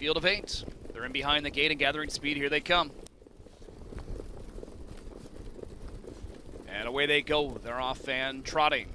Field of 8. They're in behind the gate and gathering speed. Here they come. And away they go. They're off and trotting.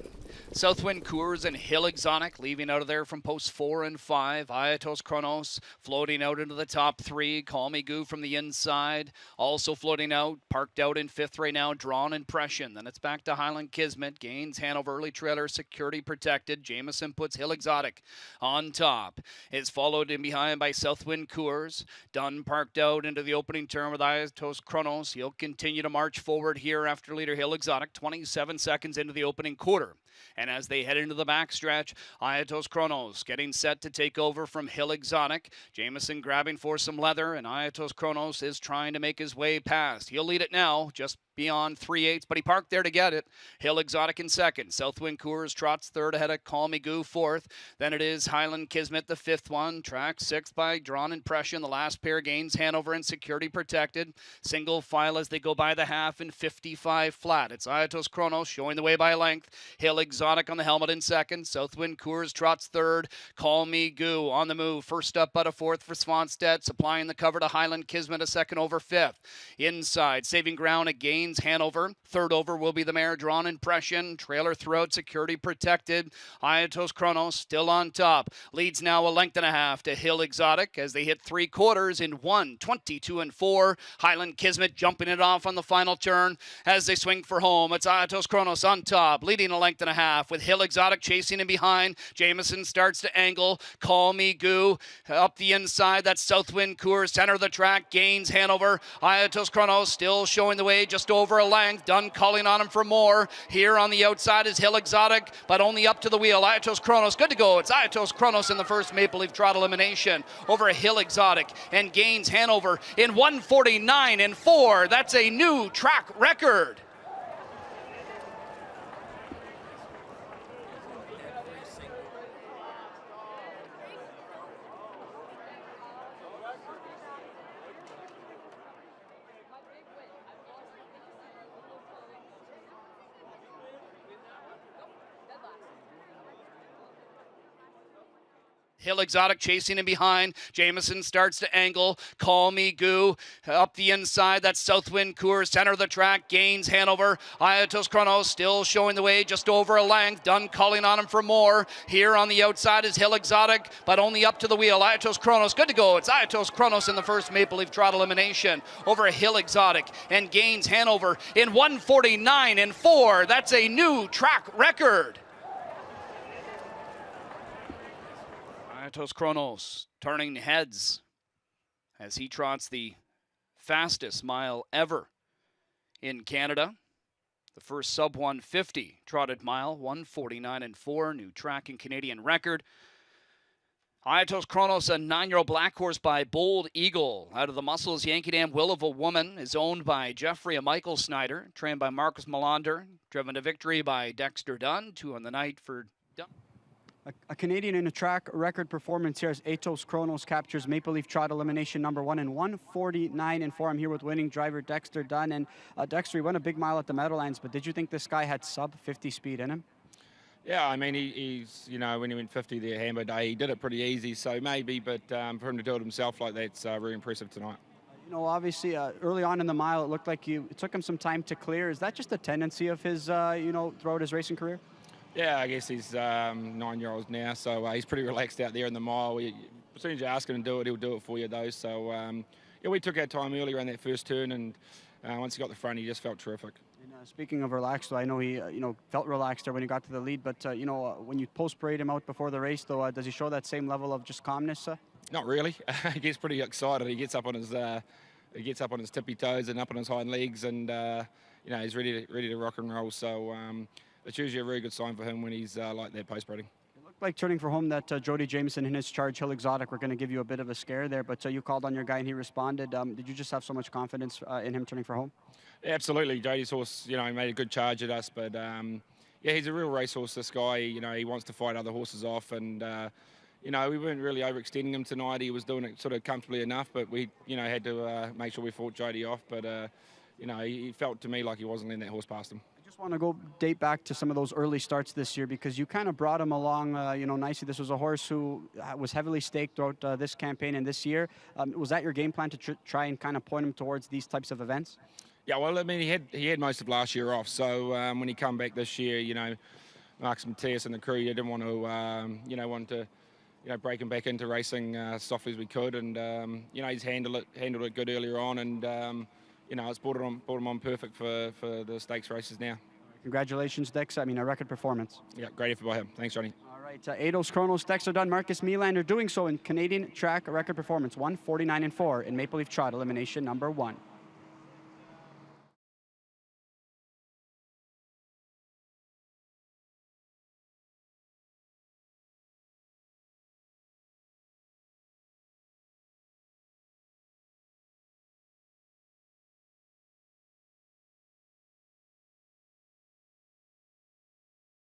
Southwind Coors and Hill Exotic leaving out of there from posts 4 and 5. Aetos Kronos floating out into the top 3. Call Me Goo from the inside. Also floating out, parked out in 5th right now. Drawn Impression. Then it's back to Highland Kismet. Gains Hanover early trailer. Security protected. Jameson puts Hill Exotic on top. Is followed in behind by Southwind Coors. Dunn parked out into the opening turn with Aetos Kronos. He'll continue to march forward here after leader Hill Exotic. 27 seconds into the opening quarter. And as they head into the backstretch, Aetos Kronos getting set to take over from Hill Exotic. Jameson grabbing for some leather, and Aetos Kronos is trying to make his way past. He'll lead it now, just beyond 3/8, but he parked there to get it. Hill Exotic in second. Southwind Coors trots third ahead of Call Me Goo fourth. Then it is Highland Kismet, the 5th one. Tracked 6th by Drawn Impression. The last pair gains Hanover and Security Protected. Single file as they go by the half in 55 flat. It's Aetos Kronos showing the way by length. Hill Exotic on the helmet in second. Southwind Coors trots third. Call Me Goo on the move. First up out of 4th for Swanstedt. Supplying the cover to Highland Kismet, a second over 5th. Inside, saving ground again. Hanover. Third over will be the mare Drawn Impression. Trailer throughout, Security Protected. Aetos Kronos still on top. Leads now a length and a half to Hill Exotic as they hit 3/4 in 1:22 and 4. Highland Kismet jumping it off on the final turn as they swing for home. It's Aetos Kronos on top, leading a length and a half with Hill Exotic chasing in behind. Jameson starts to angle. Call Me Goo up the inside. That's Southwind Coors, center of the track, gains Hanover. Aetos Kronos still showing the way just over a length. Dunn calling on him for more. Here on the outside is Hill Exotic, but only up to the wheel. Aetos Kronos, good to go. It's Aetos Kronos in the first Maple Leaf Trot elimination over a Hill Exotic and gains Hanover in 1:49 and 4. That's a new track record. Hill Exotic chasing in behind. Jameson starts to angle. Call Me Goo up the inside. That's Southwind Coors, center of the track, gains Hanover. Aetos Kronos still showing the way just over a length. Dunn calling on him for more. Here on the outside is Hill Exotic, but only up to the wheel. Aetos Kronos, good to go. It's Aetos Kronos in the first Maple Leaf Trot elimination over a Hill Exotic and gains Hanover in 1:49 and 4. That's a new track record. Aetos Kronos turning heads as he trots the fastest mile ever in Canada. The first sub 150 trotted mile, 1:49 and 4, new track and Canadian record. Aetos Kronos, a 9-year-old black horse by Bold Eagle. Out of the Muscles Yankee Dam Will of a Woman is owned by Jeffrey and Michael Snyder, trained by Marcus Melander, driven to victory by Dexter Dunn, 2 on the night for Dunn. A Canadian in a track record performance here as Aetos Kronos captures Maple Leaf Trot elimination number 1 in 1:49 and 4. I'm here with winning driver Dexter Dunn. And Dexter, he won a big mile at the Meadowlands, but did you think this guy had sub 50 speed in him? Yeah, I mean, he's, you know, when he went 50 there Hammer Day, he did it pretty easy, so maybe, but for him to do it himself like that's very impressive tonight. You know, obviously, early on in the mile, it looked like it took him some time to clear. Is that just a tendency of his, you know, throughout his racing career? Yeah, I guess he's 9-year-old now, so he's pretty relaxed out there in the mile. As soon as you ask him to do it, he'll do it for you, though. So, yeah, we took our time early around that first turn, and once he got the front, he just felt terrific. And, speaking of relaxed, though, I know he, you know, felt relaxed there when he got to the lead, but, you know, when you post-parade him out before the race, though, does he show that same level of just calmness? Not really. He gets pretty excited. He gets up on his tippy toes and up on his hind legs, and, you know, he's ready to rock and roll. So, it's usually a very good sign for him when he's like that post-parading. It looked like turning for home that Jody Jameson and his charge, Hill Exotic, were going to give you a bit of a scare there, but you called on your guy and he responded. Did you just have so much confidence in him turning for home? Yeah, absolutely. Jody's horse, you know, he made a good charge at us, but yeah, he's a real racehorse, this guy. You know, he wants to fight other horses off, and you know, we weren't really overextending him tonight. He was doing it sort of comfortably enough, but we, you know, had to make sure we fought Jody off. But you know, he felt to me like he wasn't letting that horse past him. I just want to go date back to some of those early starts this year because you kind of brought him along, nicely. This was a horse who was heavily staked throughout this campaign and this year. Was that your game plan to try and kind of point him towards these types of events? Yeah, well, I mean, he had most of last year off, so when he come back this year, you know, Marcus Melander and the crew, you didn't want to, break him back into racing softly as we could, and he's handled it good earlier on, and it's brought him on perfect for the stakes races now. Congratulations, Dex. I mean, a record performance. Yeah, great effort by him. Thanks, Johnny. All right, Aetos Kronos, Dexter Dunn, Marcus Melander doing so in Canadian track, a record performance, 1:49.4 in Maple Leaf Trot, elimination number 1.